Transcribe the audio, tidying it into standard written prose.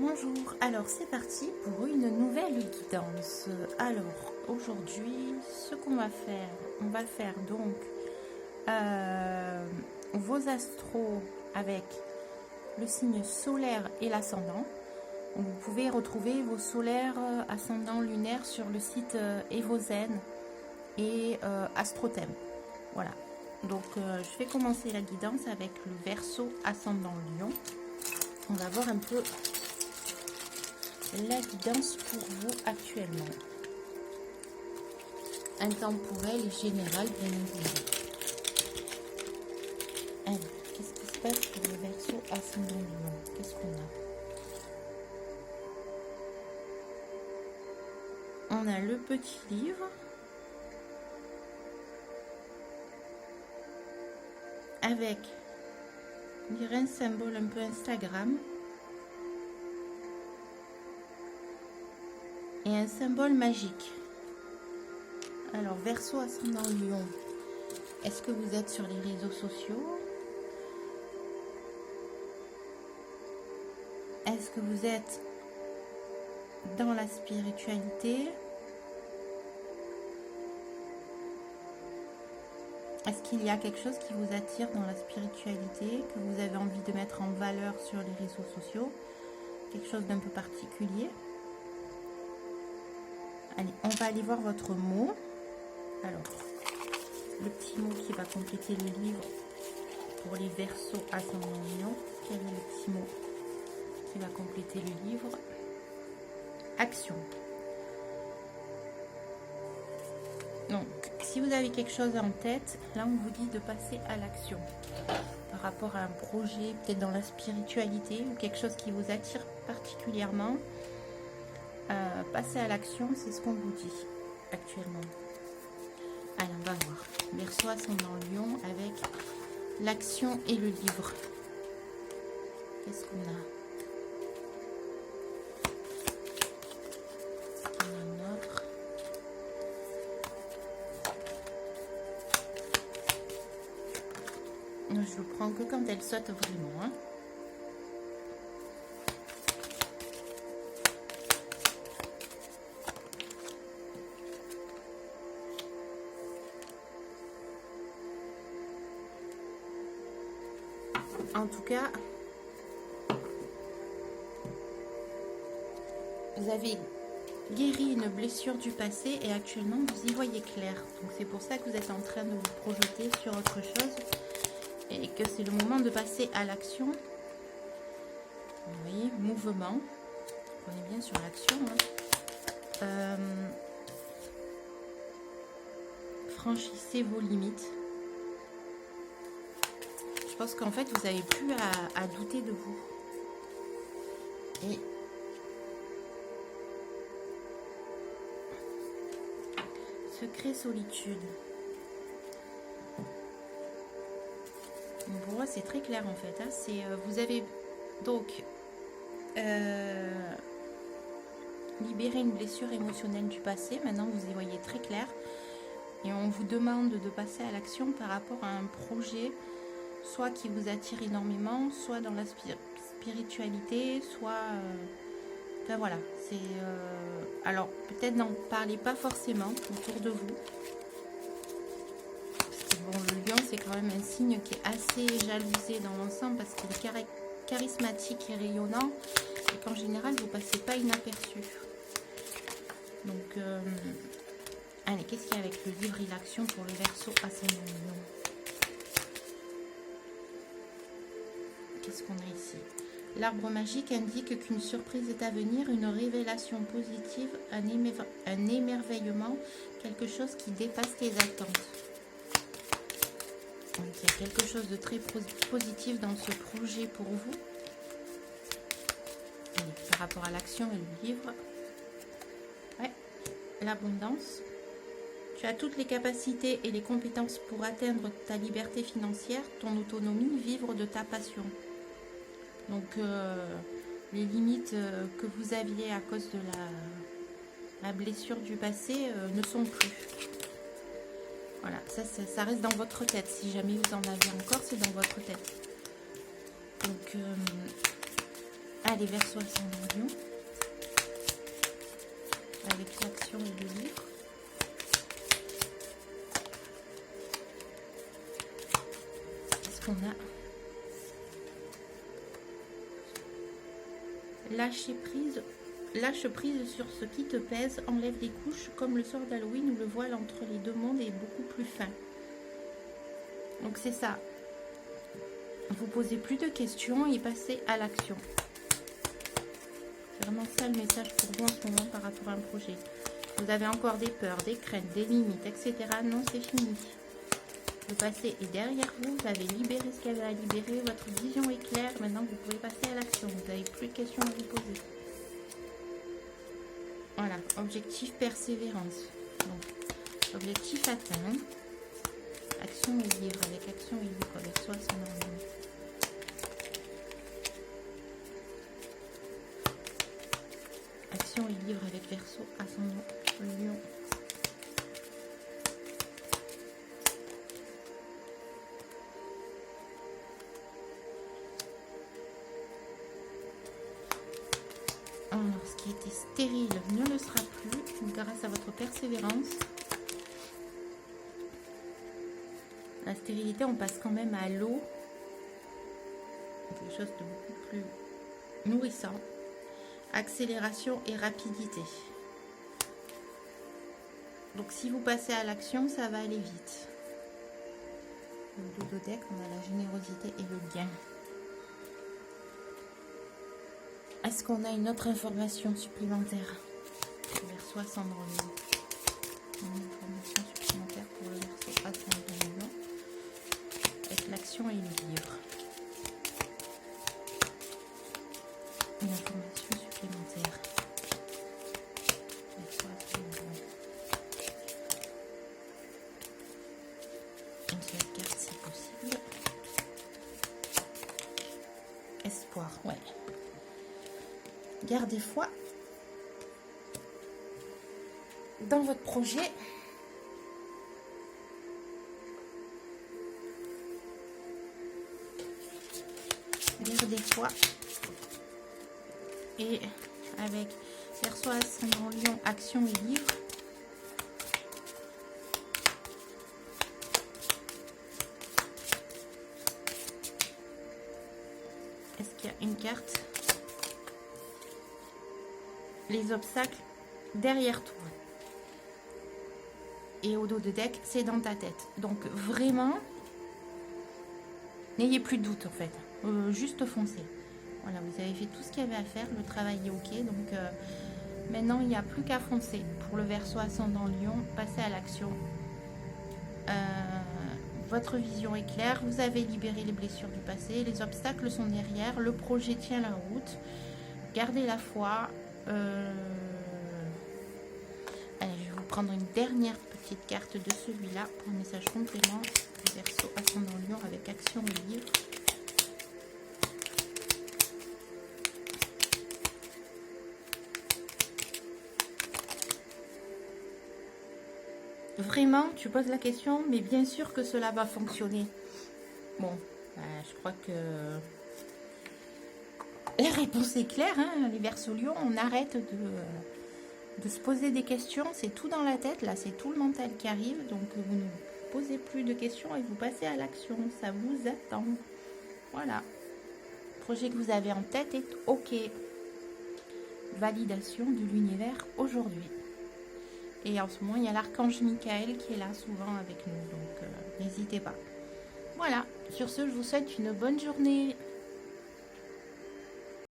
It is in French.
Bonjour, alors c'est parti pour une nouvelle guidance. Alors aujourd'hui, ce qu'on va faire, on va faire donc vos astros avec le signe solaire et l'ascendant. Vous pouvez retrouver vos solaires, ascendants, lunaires sur le site Evozen et Astrothème. Voilà, donc je vais commencer la guidance avec le Verseau ascendant Lion. On va voir un peu la guidance pour vous actuellement. Intemporelle et générale, bien entendu. Alors, qu'est-ce qui se passe pour le Verseau ascendant Lion? Qu'est-ce qu'on a? On a le petit livre avec, on dirait un symbole un peu Instagram. Et un symbole magique. Alors, Verseau ascendant Lion, est-ce que vous êtes sur les réseaux sociaux? Est-ce que vous êtes dans la spiritualité? Est-ce qu'il y a quelque chose qui vous attire dans la spiritualité, que vous avez envie de mettre en valeur sur les réseaux sociaux? Quelque chose d'un peu particulier? Allez, on va aller voir votre mot. Alors, le petit mot qui va compléter le livre pour les Verseaux ascendant Lion. Quel est le petit mot qui va compléter le livre? Action. Donc, si vous avez quelque chose en tête, là on vous dit de passer à l'action. Par rapport à un projet, peut-être dans la spiritualité, ou quelque chose qui vous attire particulièrement. Passer à l'action, c'est ce qu'on vous dit actuellement. Allez, on va voir. Verseau ascendant Lion avec l'action et le livre. Qu'est-ce qu'on a? On a un autre. Je le prends que quand elle saute vraiment. Hein. En tout cas, vous avez guéri une blessure du passé et actuellement vous y voyez clair. Donc c'est pour ça que vous êtes en train de vous projeter sur autre chose et que c'est le moment de passer à l'action. Vous voyez, mouvement. On est bien sur l'action. Hein. Franchissez vos limites. Je pense qu'en fait, vous n'avez plus à douter de vous. Et secret solitude. Pour moi, c'est très clair en fait. Hein. C'est vous avez donc libéré une blessure émotionnelle du passé. Maintenant, vous y voyez très clair. Et on vous demande de passer à l'action par rapport à un projet, soit qui vous attire énormément, soit dans la spiritualité, soit... enfin voilà, c'est... alors, peut-être n'en parlez pas forcément autour de vous. Parce que bon, le lion, c'est quand même un signe qui est assez jalousé dans l'ensemble, parce qu'il est charismatique et rayonnant, et qu'en général, vous ne passez pas inaperçu. Donc, allez, qu'est-ce qu'il y a avec le livre et l'action pour le Verseau ascendant Lion? Qu'est-ce qu'on a ici? L'arbre magique indique qu'une surprise est à venir, une révélation positive, un émerveillement, quelque chose qui dépasse tes attentes. Donc, il y a quelque chose de très positif dans ce projet pour vous. Et par rapport à l'action et le livre. Ouais, l'abondance. Tu as toutes les capacités et les compétences pour atteindre ta liberté financière, ton autonomie, vivre de ta passion. Donc, les limites que vous aviez à cause de la blessure du passé ne sont plus. Voilà, ça reste dans votre tête. Si jamais vous en avez encore, c'est dans votre tête. Donc, Allez, Verseau ascendant Lion. Avec l'action et le livre. Qu'est-ce qu'on a? Lâche prise sur ce qui te pèse, enlève des couches comme le sort d'Halloween où le voile entre les deux mondes est beaucoup plus fin. Donc c'est ça. Vous posez plus de questions et passez à l'action. C'est vraiment ça le message pour vous en ce moment par rapport à un projet. Vous avez encore des peurs, des craintes, des limites, etc. Non, c'est fini. Le passé est derrière vous. Vous avez libéré ce qu'elle a libéré. Votre vision est claire. Maintenant, vous pouvez passer à l'action. Vous n'avez plus de questions à vous poser. Voilà. Objectif persévérance. Donc, objectif atteint. Action et livre. Avec action et livre. Avec soi, c'est normal. Action et livre avec Verseau, ascendant Lion. Alors, ce qui était stérile ne le sera plus grâce à votre persévérance. La stérilité, on passe quand même à l'eau. Quelque chose de beaucoup plus nourrissant. Accélération et rapidité. Donc si vous passez à l'action, ça va aller vite. Le dos de deck, on a la générosité et le gain. Est-ce qu'on a une autre information supplémentaire? Verseau ascendant Lion. Une information supplémentaire pour le Verseau ascendant Lion. Avec l'action et le livre. Une information supplémentaire. Une seule carte si possible. Espoir, ouais. Gardez foi dans votre projet. Gardez foi. Et avec Verseau ascendant Lion, action et livre. Est-ce qu'il y a une carte? Les obstacles derrière toi. Et au dos de deck, c'est dans ta tête. Donc vraiment, n'ayez plus de doute en fait. Juste foncez. Voilà, vous avez fait tout ce qu'il y avait à faire. Le travail est ok. Donc maintenant, il n'y a plus qu'à foncer. Pour le Verseau ascendant Lion, passez à l'action. Votre vision est claire. Vous avez libéré les blessures du passé. Les obstacles sont derrière. Le projet tient la route. Gardez la foi. Allez, je vais vous prendre une dernière petite carte de celui-là pour un message complément. Verseau ascendant Lion avec action et livre. Vraiment, tu poses la question, mais bien sûr que cela va fonctionner. Bon, je crois que la réponse est claire, hein, les Verseaux Lion, on arrête de se poser des questions, c'est tout dans la tête, là c'est tout le mental qui arrive, donc vous ne posez plus de questions et vous passez à l'action, ça vous attend. Voilà, le projet que vous avez en tête est ok. Validation de l'univers aujourd'hui. Et en ce moment, il y a l'archange Michael qui est là souvent avec nous, donc n'hésitez pas. Voilà, sur ce, je vous souhaite une bonne journée.